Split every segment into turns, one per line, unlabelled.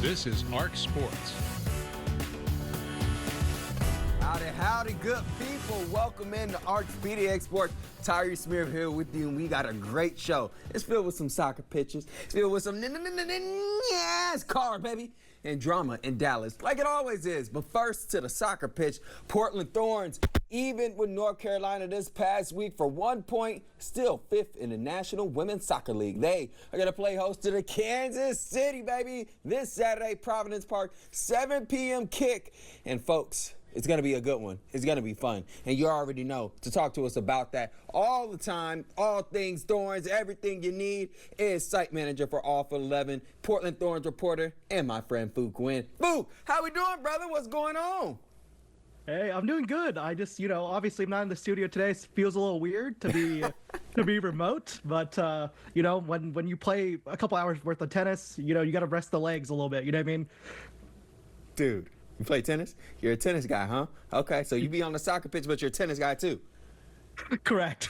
This is ARC Sports.
Howdy, good people. Welcome in to ARC PDX Sports. Tyree Smith here with you, and we got a great show. It's filled with some soccer pitches. It's filled with some NASCAR, baby, and drama in Dallas, like it always is. But first, to the soccer pitch, Portland Thorns, even with North Carolina this past week for 1 point, still fifth in the National Women's Soccer League. They are going to play host to the Kansas City, baby, this Saturday, Providence Park, 7 p.m. kick. And folks, it's going to be a good one. It's going to be fun. And you already know to talk to us about that all the time, all things Thorns, everything you need, is site manager for All for 11, Portland Thorns reporter, and my friend Phuoc Nguyen. Phuoc, how we doing, brother? What's going on?
Hey, I'm doing good. I just, obviously I'm not in the studio today. It feels a little weird to be to be remote, but when you play a couple hours worth of tennis, you got to rest the legs a little bit. You know what I mean?
Dude, you play tennis? You're a tennis guy, huh? Okay, so you be on the soccer pitch, but you're a tennis guy too.
Correct.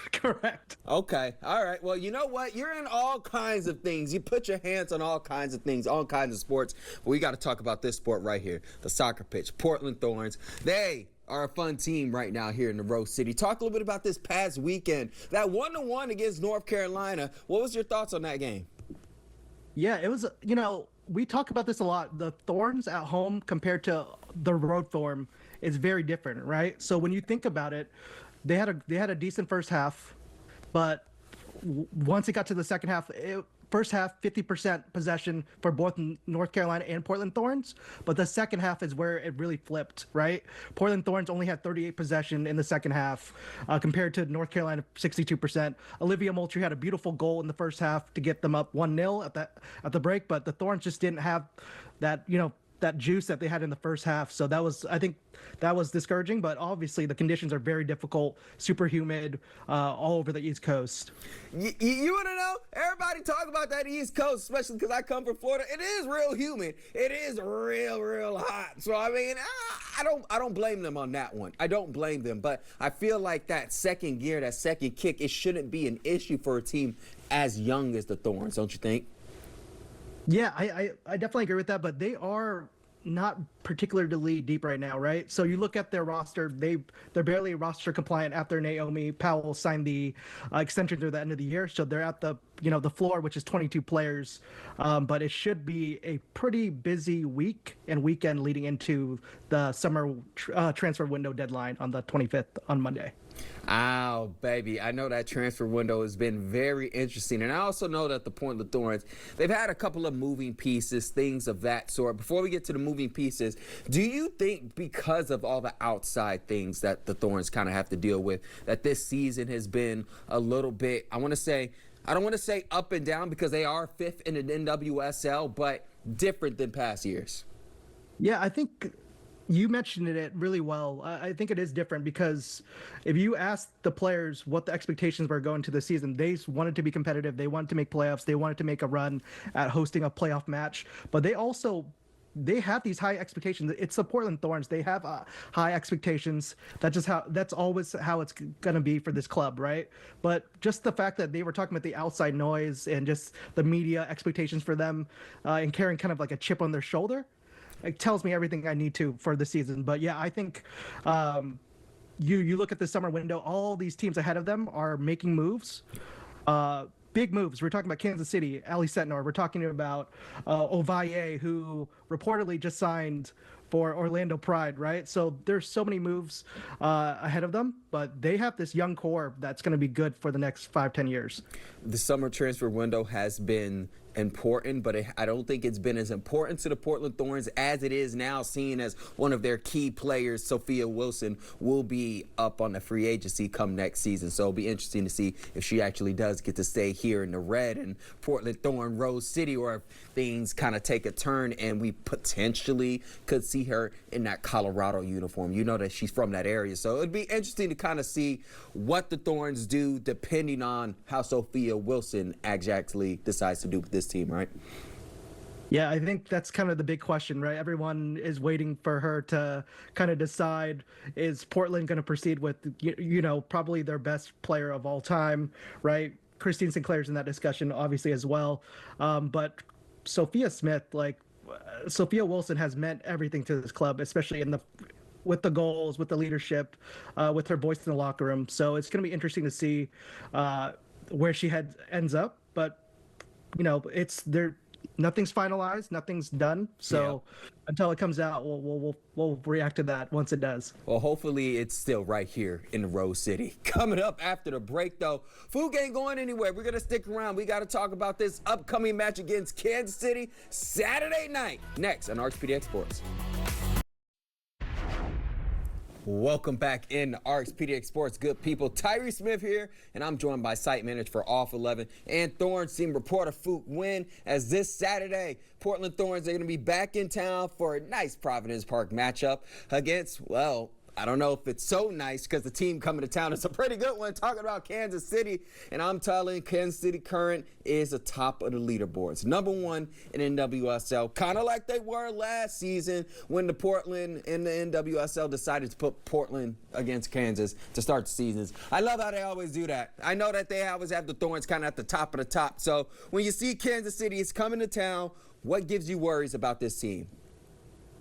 Okay, all right. Well, you know what? You're in all kinds of things. You put your hands on all kinds of things, all kinds of sports. But we got to talk about this sport right here, the soccer pitch. Portland Thorns. They are a fun team right now here in the Rose City. Talk a little bit about this past weekend. That 1-1 against North Carolina. What was your thoughts on that game?
Yeah, it was, we talk about this a lot. The Thorns at home compared to the road form is very different, right? So when you think about it, they had a decent first half, but once it got to the second half, first half 50% possession for both North Carolina and Portland Thorns, but the second half is where it really flipped, right? Portland Thorns only had 38 possession in the second half compared to North Carolina 62%. Olivia Moultrie had a beautiful goal in the first half to get them up 1-0 at the break, but the Thorns just didn't have that, that juice that they had in the first half. So I think that was discouraging, but obviously the conditions are very difficult, super humid, all over the East Coast.
You want to know? Everybody talk about that East Coast, especially because I come from Florida. It is real humid. It is real hot. So, I mean, I don't blame them on that one. I don't blame them, but I feel like that second gear, that second kick, it shouldn't be an issue for a team as young as the Thorns, don't you think?
Yeah, I definitely agree with that, but they are not particularly deep right now, right? So you look at their roster, they're barely roster compliant after Naomi Powell signed the extension through the end of the year. So they're at the the floor, which is 22 players, but it should be a pretty busy week and weekend leading into the summer transfer window deadline on the 25th on Monday.
Oh, baby. I know that transfer window has been very interesting. And I also know that the Portland Thorns, they've had a couple of moving pieces, things of that sort. Before we get to the moving pieces, do you think because of all the outside things that the Thorns kind of have to deal with, that this season has been a little bit, I don't want to say up and down because they are fifth in the NWSL, but different than past years?
Yeah, I think you mentioned it really well. I think it is different because if you ask the players what the expectations were going to the season, they wanted to be competitive. They wanted to make playoffs. They wanted to make a run at hosting a playoff match. But they have these high expectations. It's the Portland Thorns. They have high expectations. That's always how it's going to be for this club, right? But just the fact that they were talking about the outside noise and just the media expectations for them and carrying kind of like a chip on their shoulder, it tells me everything I need to for the season. But yeah, I think you look at the summer window, all these teams ahead of them are making moves, big moves. We're talking about Kansas City, Ali Setnor. We're talking about Ovalle, who reportedly just signed for Orlando Pride, right? So there's so many moves ahead of them, but they have this young core that's going to be good for the next 5-10 years.
The summer transfer window has been important, but I don't think it's been as important to the Portland Thorns as it is now, seeing as one of their key players, Sophia Wilson, will be up on the free agency come next season. So it'll be interesting to see if she actually does get to stay here in the red and Portland Thorn Rose City, or if things kind of take a turn and we potentially could see her in that Colorado uniform. You know that she's from that area. So it'd be interesting to kind of see what the Thorns do depending on how Sophia Wilson actually decides to do with this team, right?
Yeah, I think that's kind of the big question, right? Everyone is waiting for her to kind of decide, is Portland going to proceed with, probably their best player of all time, right? Christine Sinclair's in that discussion, obviously, as well. But Sophia Smith, Sophia Wilson has meant everything to this club, especially with the goals, with the leadership, with her voice in the locker room. So it's going to be interesting to see where she ends up. But it's there. Nothing's finalized, nothing's done. So until it comes out, we'll react to that once it does.
Well, hopefully it's still right here in the Rose City. Coming up after the break, though, Phuoc ain't going anywhere. We're going to stick around. We got to talk about this upcoming match against Kansas City Saturday night. Next on ARC PDX Sports. Welcome back in ARC PDX Sports, good people. Tyree Smith here, and I'm joined by site manager for Off 11 and Thorns team reporter Phuoc Nguyen. As this Saturday, Portland Thorns are going to be back in town for a nice Providence Park matchup against, well, I don't know if it's so nice because the team coming to town is a pretty good one, talking about Kansas City. And I'm telling you, Kansas City current is atop of the leaderboards. #1 in NWSL, kind of like they were last season when the Portland and the NWSL decided to put Portland against Kansas to start the seasons. I love how they always do that. I know that they always have the Thorns kind of at the top of the top. So when you see Kansas City is coming to town, what gives you worries about this team?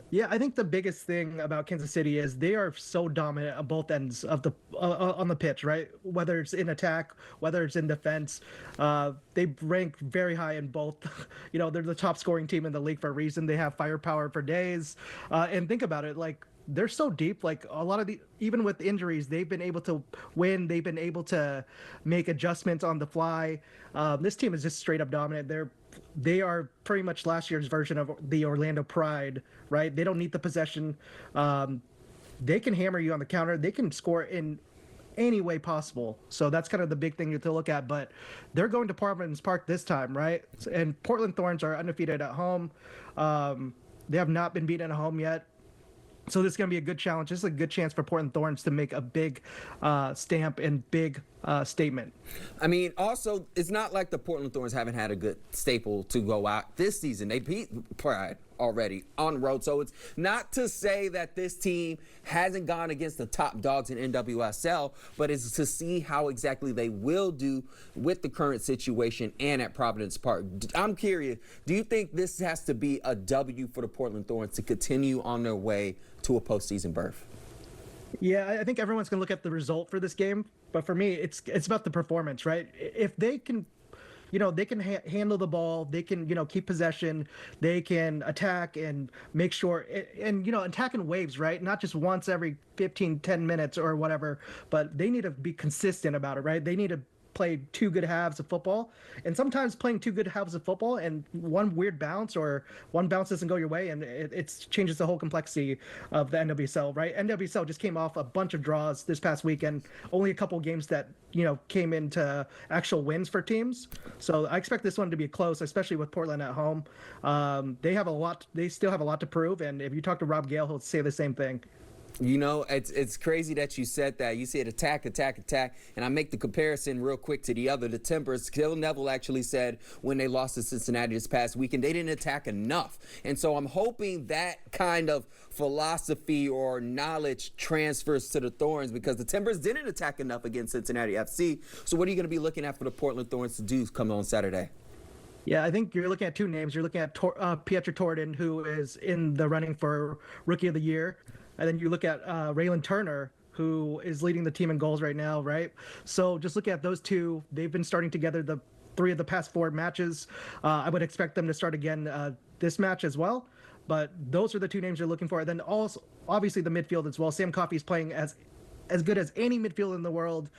Yeah, I think the biggest thing about Kansas City is they are so dominant on both ends of the on the pitch, right? Whether it's in attack, whether it's in defense, they rank very high in both. They're the top scoring team in the league for a reason. They have firepower for days, and think about it, like they're so deep. Like a lot of even with injuries, they've been able to win. They've been able to make adjustments on the fly. This team is just straight up dominant. They are pretty much last year's version of the Orlando Pride, right? They don't need the possession. They can hammer you on the counter. They can score in any way possible. So that's kind of the big thing to look at. But they're going to Providence Park this time, right? And Portland Thorns are undefeated at home. They have not been beaten at home yet. So this is going to be a good challenge. This is a good chance for Portland Thorns to make a big stamp and big statement.
I mean, also, it's not like the Portland Thorns haven't had a good staple to go out this season. They beat Pride already on the road. So it's not to say that this team hasn't gone against the top dogs in NWSL, but it's to see how exactly they will do with the current situation and at Providence Park. I'm curious, do you think this has to be a W for the Portland Thorns to continue on their way to a postseason berth?
Yeah, I think everyone's going to look at the result for this game, but for me, it's about the performance, right? If they can, they can handle the ball, they can, keep possession, they can attack and make sure, and attack in waves, right? Not just once every 10 minutes or whatever, but they need to be consistent about it, right? They need to play two good halves of football, and sometimes playing two good halves of football and one weird bounce or one bounce doesn't go your way, and it changes the whole complexity of the NWSL, right? NWSL just came off a bunch of draws this past weekend, only a couple games that came into actual wins for teams. So I expect this one to be close, especially with Portland at home. They still have a lot to prove, and if you talk to Rob Gale, he'll say the same thing.
It's crazy that you said that. You said attack, and I make the comparison real quick to the Timbers. Phil Neville actually said when they lost to Cincinnati this past weekend, they didn't attack enough. And so I'm hoping that kind of philosophy or knowledge transfers to the Thorns, because the Timbers didn't attack enough against Cincinnati FC. So what are you going to be looking at for the Portland Thorns to do come on Saturday?
Yeah, I think you're looking at two names. You're looking at Pietra Torden, who is in the running for Rookie of the Year. And then you look at Raylan Turner, who is leading the team in goals right now, right? So just look at those two. They've been starting together the 3 of the past 4 matches. I would expect them to start again this match as well. But those are the two names you're looking for. And then also, obviously, the midfield as well. Sam Coffey's playing as good as any midfield in the world.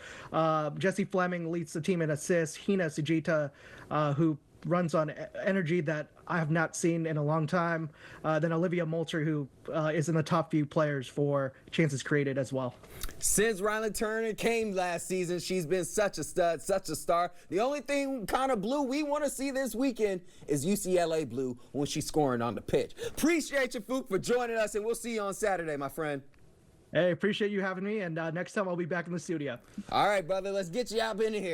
Jesse Fleming leads the team in assists. Hina Sujita, who runs on energy that I have not seen in a long time. Then Olivia Moultrie, who is in the top few players for chances created as well.
Since Rylan Turner came last season, she's been such a stud, such a star. The only thing kind of blue we want to see this weekend is UCLA blue when she's scoring on the pitch. Appreciate you, Phuoc, for joining us, and we'll see you on Saturday, my friend.
Hey, appreciate you having me, and next time I'll be back in the studio.
All right, brother, let's get you out in here.